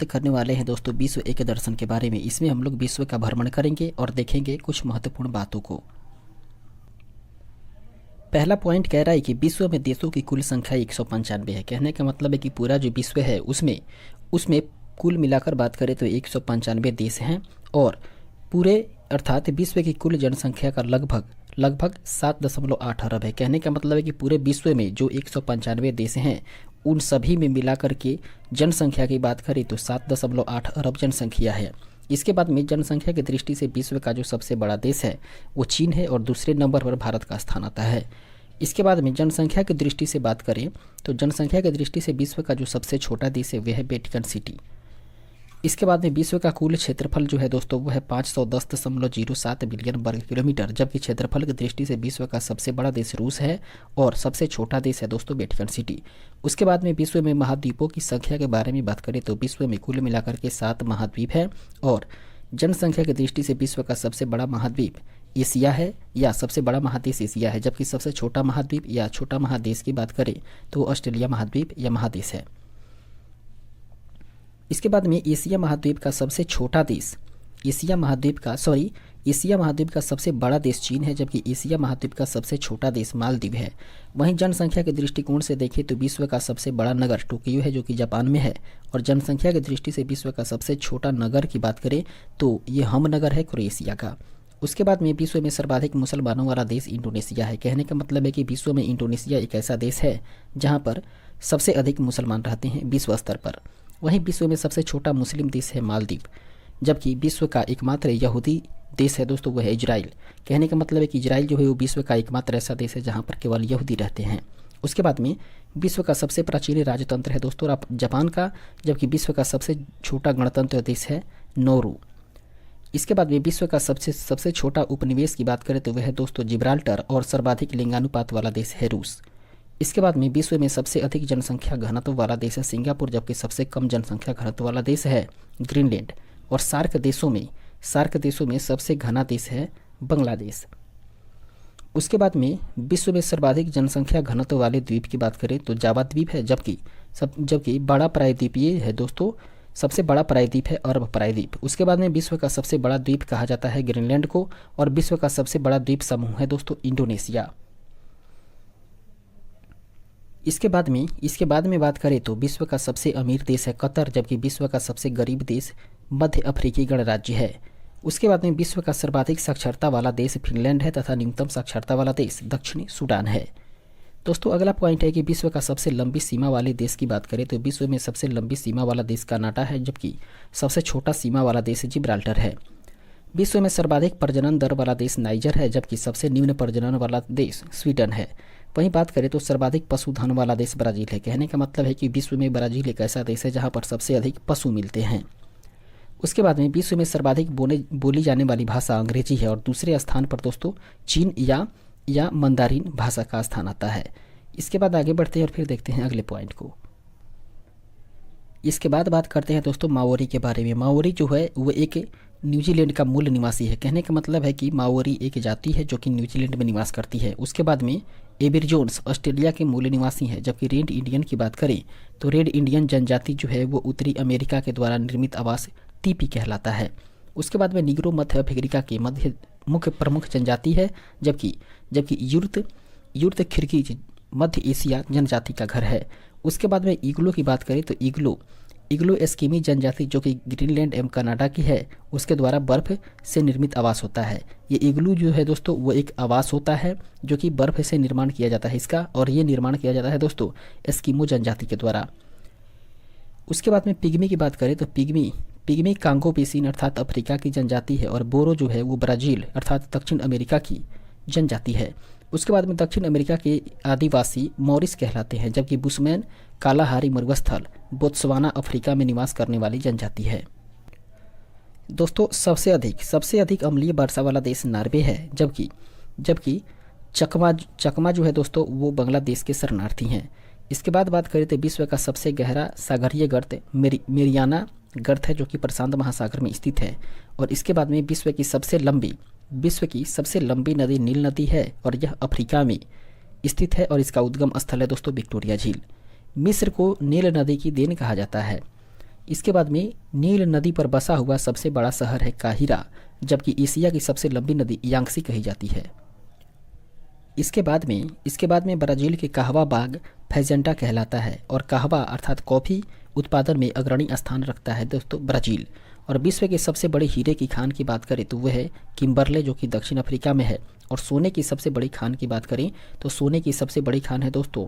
बात करने वाले हैं दोस्तों विश्व एक दर्शन के बारे में। इसमें हम लोग विश्व का भ्रमण करेंगे और देखेंगे कुछ महत्वपूर्ण बातों को। पहला पॉइंट कह रहा है कि विश्व में देशों की कुल संख्या 195 है। कहने का मतलब है कि पूरा जो विश्व है उसमें कुल मिलाकर बात करें तो 195 देश हैं और पूरे अर्थात विश्व की कुल जनसंख्या का लगभग 7.8 अरब है। कहने का मतलब है कि पूरे विश्व में जो 195 देश हैं उन सभी में मिलाकर के जनसंख्या की बात करें तो 7.8 अरब जनसंख्या है। इसके बाद में जनसंख्या की दृष्टि से विश्व का जो सबसे बड़ा देश है वो चीन है और दूसरे नंबर पर भारत का स्थान आता है। इसके बाद में जनसंख्या की दृष्टि से बात करें तो जनसंख्या की दृष्टि से विश्व का जो सबसे छोटा देश है वह है वेटिकन सिटी। इसके बाद में विश्व का कुल क्षेत्रफल जो है दोस्तों वो है 510.07 बिलियन वर्ग किलोमीटर, जबकि क्षेत्रफल की दृष्टि से विश्व का सबसे बड़ा देश रूस है और सबसे छोटा देश है दोस्तों वेटिकन सिटी। उसके बाद में विश्व में महाद्वीपों की संख्या के बारे में बात करें तो विश्व में कुल मिलाकर के 7 महाद्वीप है और जनसंख्या की दृष्टि से विश्व का सबसे बड़ा महाद्वीप एशिया है या सबसे बड़ा महादेश एशिया है, जबकि सबसे छोटा महाद्वीप या छोटा महादेश की बात करें तो ऑस्ट्रेलिया महाद्वीप या महादेश है। इसके बाद में एशिया महाद्वीप का सबसे छोटा देश एशिया महाद्वीप का सबसे बड़ा देश चीन है, जबकि एशिया महाद्वीप का सबसे छोटा देश मालदीव है। वहीं जनसंख्या के दृष्टिकोण से देखें तो विश्व का सबसे बड़ा नगर टोक्यो है जो कि जापान में है और जनसंख्या की दृष्टि से विश्व का सबसे छोटा नगर की बात करें तो ये हमनगर है क्रोएशिया का। उसके बाद में विश्व में सर्वाधिक मुसलमानों वाला देश इंडोनेशिया है। कहने का मतलब है कि विश्व में इंडोनेशिया एक ऐसा देश है जहाँ पर सबसे अधिक मुसलमान रहते हैं विश्व स्तर पर। वहीं विश्व में सबसे छोटा मुस्लिम देश है मालदीव, जबकि विश्व का एकमात्र यहूदी देश है दोस्तों वह है इजराइल। कहने का मतलब है कि इजराइल जो है वो विश्व का एकमात्र ऐसा देश है जहाँ पर केवल यहूदी रहते हैं। उसके बाद में विश्व का सबसे प्राचीन राजतंत्र है दोस्तों जापान का, जबकि विश्व का सबसे छोटा गणतंत्र देश है नौरू। इसके बाद में विश्व का सबसे छोटा उपनिवेश की बात करें तो वह है दोस्तों जिब्राल्टर और सर्वाधिक लिंगानुपात वाला देश है रूस। इसके बाद में विश्व में सबसे अधिक जनसंख्या घनत्व वाला देश है सिंगापुर, जबकि सबसे कम जनसंख्या घनत्व वाला देश है ग्रीनलैंड और सार्क देशों में सबसे घना देश है बांग्लादेश। उसके बाद में विश्व में सर्वाधिक जनसंख्या घनत्व वाले द्वीप की बात करें तो जावा द्वीप है, जबकि बड़ा प्रायद्वीप ये है दोस्तों सबसे बड़ा प्रायद्वीप है अरब प्रायद्वीप। उसके बाद में विश्व का सबसे बड़ा द्वीप कहा जाता है ग्रीनलैंड को और विश्व का सबसे बड़ा द्वीप समूह है दोस्तों इंडोनेशिया। इसके बाद में बात करें तो विश्व का सबसे अमीर देश है कतर, जबकि विश्व का सबसे गरीब देश मध्य अफ्रीकी गणराज्य है। उसके बाद में विश्व का सर्वाधिक साक्षरता वाला देश फिनलैंड है तथा न्यूनतम साक्षरता वाला देश दक्षिणी सूडान है। दोस्तों अगला पॉइंट है कि विश्व का सबसे लंबी सीमा वाले देश की बात करें तो विश्व में सबसे लंबी सीमा वाला देश कनाडा है, जबकि सबसे छोटा सीमा वाला देश जिब्राल्टर है। विश्व में सर्वाधिक प्रजनन दर वाला देश नाइजर है, जबकि सबसे निम्न प्रजनन वाला देश स्वीडन है। वहीं बात करें तो सर्वाधिक पशुधन वाला देश ब्राजील है। कहने का मतलब है कि विश्व में ब्राजील एक ऐसा देश है जहां पर सबसे अधिक पशु मिलते हैं। उसके बाद में विश्व में सर्वाधिक बोली जाने वाली भाषा अंग्रेजी है और दूसरे स्थान पर दोस्तों चीन या मंदारिन भाषा का स्थान आता है। इसके बाद आगे बढ़ते हैं और फिर देखते हैं अगले पॉइंट को। इसके बाद बात करते हैं दोस्तों माओरी के बारे में। माओरी जो है वो एक न्यूजीलैंड का मूल निवासी है। कहने का मतलब है कि माओरी एक जाति है जो कि न्यूजीलैंड में निवास करती है। उसके बाद में एबिरजोन्स ऑस्ट्रेलिया के मूल निवासी हैं, जबकि रेड इंडियन की बात करें तो रेड इंडियन जनजाति जो है वो उत्तरी अमेरिका के द्वारा निर्मित आवास टीपी कहलाता है। उसके बाद में निग्रो मध्य अफ्रीका की मुख्य प्रमुख जनजाति है, जबकि यूर्त खिरकी मध्य एशिया जनजाति का घर है। उसके बाद में इग्लो की बात करें तो इग्लो एस्किमी जनजाति जो कि ग्रीनलैंड एवं कनाडा की है उसके द्वारा बर्फ से निर्मित आवास होता है। ये इग्लू जो है दोस्तों वो एक आवास होता है जो कि बर्फ से निर्माण किया जाता है इसका, और ये निर्माण किया जाता है दोस्तों एस्किमो जनजाति के द्वारा। उसके बाद में पिग्मी की बात करें तो पिग्मी कांगो बेसिन अर्थात अफ्रीका की जनजाति है और बोरो जो है वो ब्राज़ील अर्थात दक्षिण अमेरिका की जनजाति है। उसके बाद में दक्षिण अमेरिका के आदिवासी मॉरिस कहलाते हैं, जबकि बुशमैन कालाहारी मरुस्थल बोत्सवाना अफ्रीका में निवास करने वाली जनजाति है। दोस्तों सबसे अधिक अम्लीय वर्षा वाला देश नॉर्वे है, जबकि चकमा जो है दोस्तों वो बांग्लादेश के शरणार्थी हैं। इसके बाद बात करें तो विश्व का सबसे गहरा सागरीय गर्त मेरियाना गर्त है जो कि प्रशांत महासागर में स्थित है। और इसके बाद में विश्व की सबसे लंबी नदी नील नदी है और यह अफ्रीका में स्थित है और इसका उद्गम स्थल है दोस्तों विक्टोरिया झील। मिस्र को नील नदी की देन कहा जाता है। इसके बाद में नील नदी पर बसा हुआ सबसे बड़ा शहर है काहिरा, जबकि एशिया की सबसे लंबी नदी यांगसी कही जाती है। इसके बाद में ब्राज़ील के कहवा बाग फैजेंटा कहलाता है और कहवा अर्थात कॉफ़ी उत्पादन में अग्रणी स्थान रखता है दोस्तों ब्राज़ील। और विश्व के सबसे बड़े हीरे की खान की बात करें तो वह है किम्बरले, जो कि दक्षिण अफ्रीका में है। और सोने की सबसे बड़ी खान की बात करें तो सोने की सबसे बड़ी खान है दोस्तों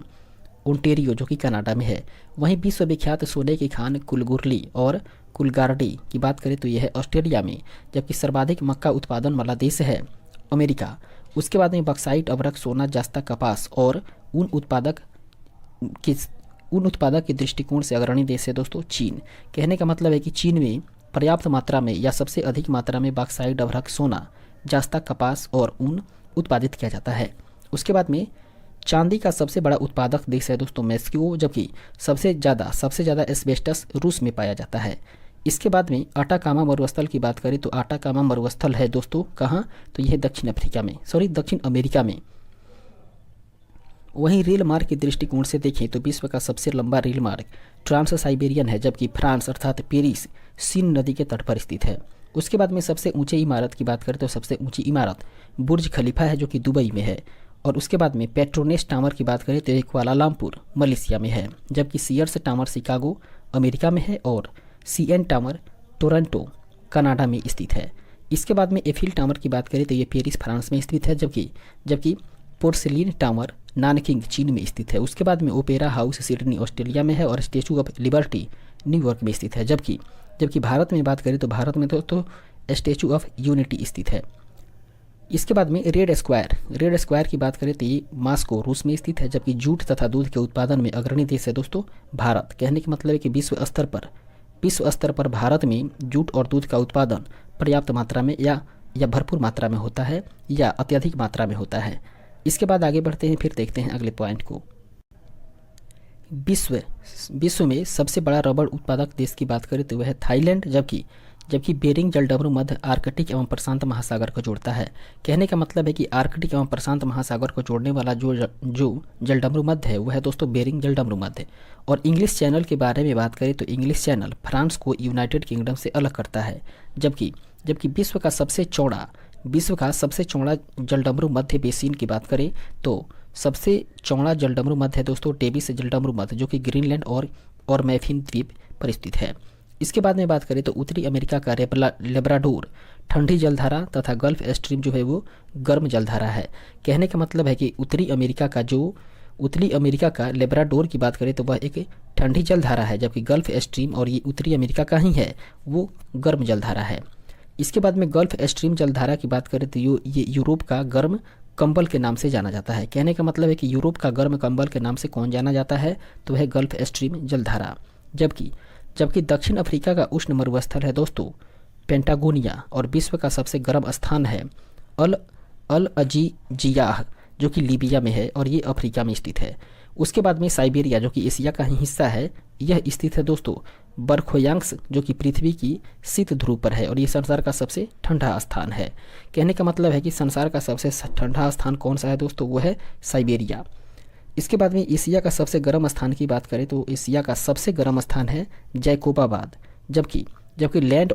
ओंटेरियो, जो कि कनाडा में है। वहीं विश्व विख्यात सोने की खान कुलगुरली और कुलगार्डी की बात करें तो यह है ऑस्ट्रेलिया में, जबकि सर्वाधिक मक्का उत्पादन वाला देश है अमेरिका। उसके बाद में बक्साइट, अभ्रक, सोना, जस्ता, कपास और ऊन उत्पादक के दृष्टिकोण से अग्रणी देश है दोस्तों चीन। कहने का मतलब है कि चीन में पर्याप्त मात्रा में या सबसे अधिक मात्रा में बक्साइट, अभ्रक, सोना, जस्ता, कपास और ऊन उत्पादित किया जाता है। उसके बाद में चांदी का सबसे बड़ा उत्पादक देश है दोस्तों मेक्सिको, जबकि सबसे ज़्यादा एस्बेस्टस रूस में पाया जाता है। इसके बाद में आटाकामा मरुस्थल की बात करें तो आटाकामा मरुस्थल है दोस्तों कहाँ, तो यह दक्षिण अमेरिका में। वहीं रेल मार्ग के दृष्टिकोण से देखें तो विश्व का सबसे लंबा रेल मार्ग ट्रांस साइबेरियन है, जबकि फ्रांस अर्थात पेरिस सीन नदी के तट पर स्थित है। उसके बाद में सबसे ऊंचे इमारत की बात करें तो सबसे ऊंची इमारत बुर्ज खलीफा है, जो कि दुबई में है। और उसके बाद में पेट्रोनेस टावर की बात करें तो यह कुआलालंपुर मलेशिया में है, जबकि सीयर्स टावर शिकागो अमेरिका में है और CN टावर टोरंटो कनाडा में स्थित है। इसके बाद में एफिल टावर की बात करें तो ये पेरिस फ्रांस में स्थित है, जबकि पोर्सिलीन टावर नानकिंग चीन में स्थित है। उसके बाद में ओपेरा हाउस सिडनी ऑस्ट्रेलिया में है और स्टैचू ऑफ लिबर्टी न्यूयॉर्क में स्थित है। जबकि भारत में बात करें तो भारत में तो स्टैचू ऑफ यूनिटी स्थित है। इसके बाद में रेड स्क्वायर की बात करें तो ये मास्को रूस में स्थित है, जबकि जूट तथा दूध के उत्पादन में अग्रणी देश है दोस्तों भारत। कहने का मतलब है कि विश्व स्तर पर भारत में जूट और दूध का उत्पादन पर्याप्त मात्रा में या भरपूर मात्रा में होता है या अत्यधिक मात्रा में होता है। इसके बाद आगे बढ़ते हैं, फिर देखते हैं अगले पॉइंट को। विश्व में सबसे बड़ा रबड़ उत्पादक देश की बात करें तो वह है थाईलैंड, जबकि बेरिंग जलडमरू मध्य आर्कटिक एवं प्रशांत महासागर को जोड़ता है। कहने का मतलब है कि आर्कटिक एवं प्रशांत महासागर को जोड़ने वाला जो जलडमरू मध्य है वह है दोस्तों बेरिंग जलडमरू मध्य। और इंग्लिश चैनल के बारे में बात करें तो इंग्लिश चैनल फ्रांस को यूनाइटेड किंगडम से अलग करता है, जबकि विश्व का सबसे चौड़ा जलडमरू मध्य बेसिन की बात करें तो सबसे चौड़ा जलडमरू मध्य है दोस्तों डेविस जलडमरू मध्य, जो कि ग्रीनलैंड और मैफिन द्वीप पर स्थित है। इसके बाद में बात करें तो उत्तरी अमेरिका का लेब्राडोर ठंडी जलधारा तथा गल्फ स्ट्रीम जो है वो गर्म जलधारा है। कहने का मतलब है कि उत्तरी अमेरिका का लेब्राडोर की बात करें तो वह एक ठंडी जलधारा है, जबकि गल्फ स्ट्रीम और ये उत्तरी अमेरिका का ही है वो गर्म जलधारा है। इसके बाद में गल्फ स्ट्रीम जलधारा की बात करें तो ये यूरोप का गर्म कंबल के नाम से जाना जाता है। कहने का मतलब है कि यूरोप का गर्म कंबल के नाम से कौन जाना जाता है, तो वह गल्फ स्ट्रीम जलधारा। जबकि दक्षिण अफ्रीका का उष्ण मरुस्थल है दोस्तों पेंटागोनिया और विश्व का सबसे गर्म स्थान है अल अजीजियाह, जो कि लीबिया में है और ये अफ्रीका में स्थित है। उसके बाद में साइबेरिया, जो कि एशिया का ही हिस्सा है, यह स्थित है दोस्तों बरखोयांग्स, जो कि पृथ्वी की शीत ध्रुव पर है और ये संसार का सबसे ठंडा स्थान है। कहने का मतलब है कि संसार का सबसे ठंडा स्थान कौन सा है दोस्तों, वो है साइबेरिया। इसके बाद में एशिया का सबसे गर्म स्थान की बात करें तो एशिया का सबसे गर्म स्थान है जैकोबाबाद, जबकि लैंड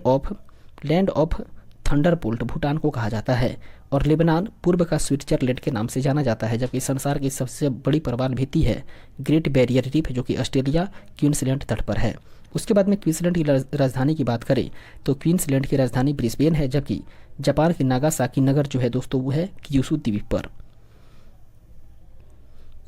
ऑफ थंडरबोल्ट भूटान को कहा जाता है और लेबनान पूर्व का स्विट्जरलैंड के नाम से जाना जाता है। जबकि संसार की सबसे बड़ी प्रवाल भित्ति है ग्रेट बैरियर रीफ, जो कि ऑस्ट्रेलिया क्वींसलैंड तट पर है। उसके बाद में क्वींसलैंड की राजधानी की बात करें तो क्वींसलैंड की राजधानी ब्रिस्बेन है, जबकि जापान के नागासाकी नगर जो है दोस्तों वो है क्यूशू द्वीप पर।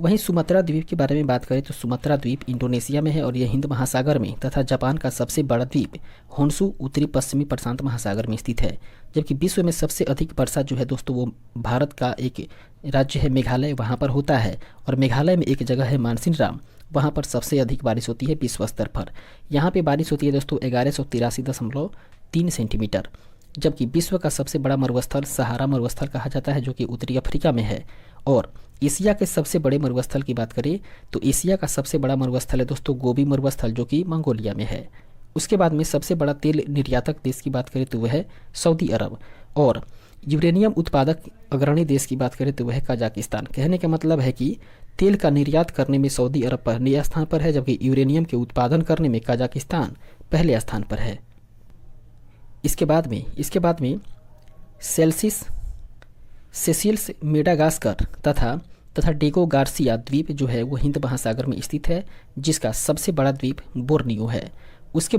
वहीं सुमात्रा द्वीप के बारे में बात करें तो सुमात्रा द्वीप इंडोनेशिया में है और यह हिंद महासागर में तथा जापान का सबसे बड़ा द्वीप होन्शु उत्तरी पश्चिमी प्रशांत महासागर में स्थित है। जबकि विश्व में सबसे अधिक वर्षा जो है दोस्तों वो भारत का एक राज्य है मेघालय, वहाँ पर होता है। और मेघालय में एक जगह है मानसिनराम, वहाँ पर सबसे अधिक बारिश होती है विश्व स्तर पर। यहाँ पे बारिश होती है दोस्तों 1183.3 सेंटीमीटर। जबकि विश्व का सबसे बड़ा मरुस्थल सहारा मरुस्थल कहा जाता है, जो कि उत्तरी अफ्रीका में है। और एशिया के सबसे बड़े मरुस्थल की बात करें तो एशिया का सबसे बड़ा मरुस्थल है दोस्तों गोबी मरुस्थल, जो कि मंगोलिया में है। उसके बाद में सबसे बड़ा तेल निर्यातक देश की बात करें तो वह है सऊदी अरब। और यूरेनियम उत्पादक अग्रणी देश की बात करें तो वह कजाकिस्तान। कहने का मतलब है कि तेल का निर्यात करने में सऊदी अरब पहले स्थान पर है, जबकि यूरेनियम के उत्पादन करने में कजाकिस्तान पहले स्थान पर है। इसके बाद में सेल्सिस सेसिल्स मेडागास्कर तथा डेगो गार्सिया द्वीप जो है वो हिंद महासागर में स्थित है, जिसका सबसे बड़ा द्वीप बोर्नियो है। उसके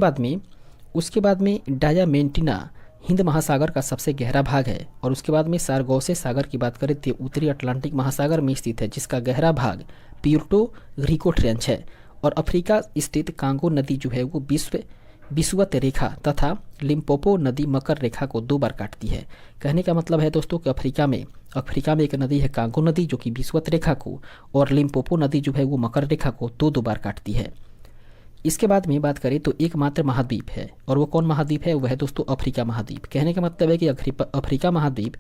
बाद में डायामेंटिना हिंद महासागर का सबसे गहरा भाग है। और उसके बाद में सारगोसे सागर की बात करें तो उत्तरी अटलांटिक महासागर में स्थित है, जिसका गहरा भाग प्यूर्टो रिको ट्रेंच है। और अफ्रीका स्थित कांगो नदी जो है वो विषुवत रेखा तथा लिम्पोपो नदी मकर रेखा को 2 बार काटती है। कहने का मतलब है दोस्तों कि अफ्रीका में एक नदी है कांगो नदी जो कि विषुवत रेखा को, और लिम्पोपो नदी जो है वो मकर रेखा को 2 बार काटती है। इसके बाद में बात करें तो एकमात्र महाद्वीप है, और वो कौन महाद्वीप है? वह है दोस्तों अफ्रीका महाद्वीप। कहने का मतलब है कि अफ्रीका महाद्वीप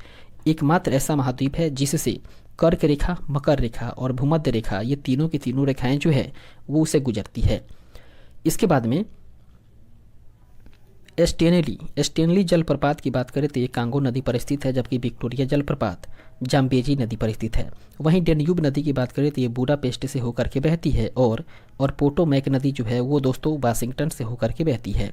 एकमात्र ऐसा महाद्वीप है जिससे कर्क रेखा, मकर रेखा और भूमध्य रेखा, ये तीनों की तीनों रेखाएं जो है वो उसे गुजरती है। इसके बाद में एस्टेनली जलप्रपात की बात करें तो ये कांगो नदी पर स्थित है, जबकि विक्टोरिया जलप्रपात जाम्बेजी नदी पर स्थित है। वहीं डेन्यूब नदी की बात करें तो ये बुडापेस्ट से होकर के बहती है, और पोटोमैक नदी जो है वो दोस्तों वाशिंगटन से होकर के बहती है।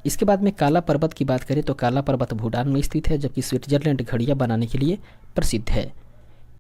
इसके बाद में काला पर्वत की बात करें तो काला पर्वत भूटान में स्थित है, जबकि स्विट्जरलैंड घड़ियाँ बनाने के लिए प्रसिद्ध है।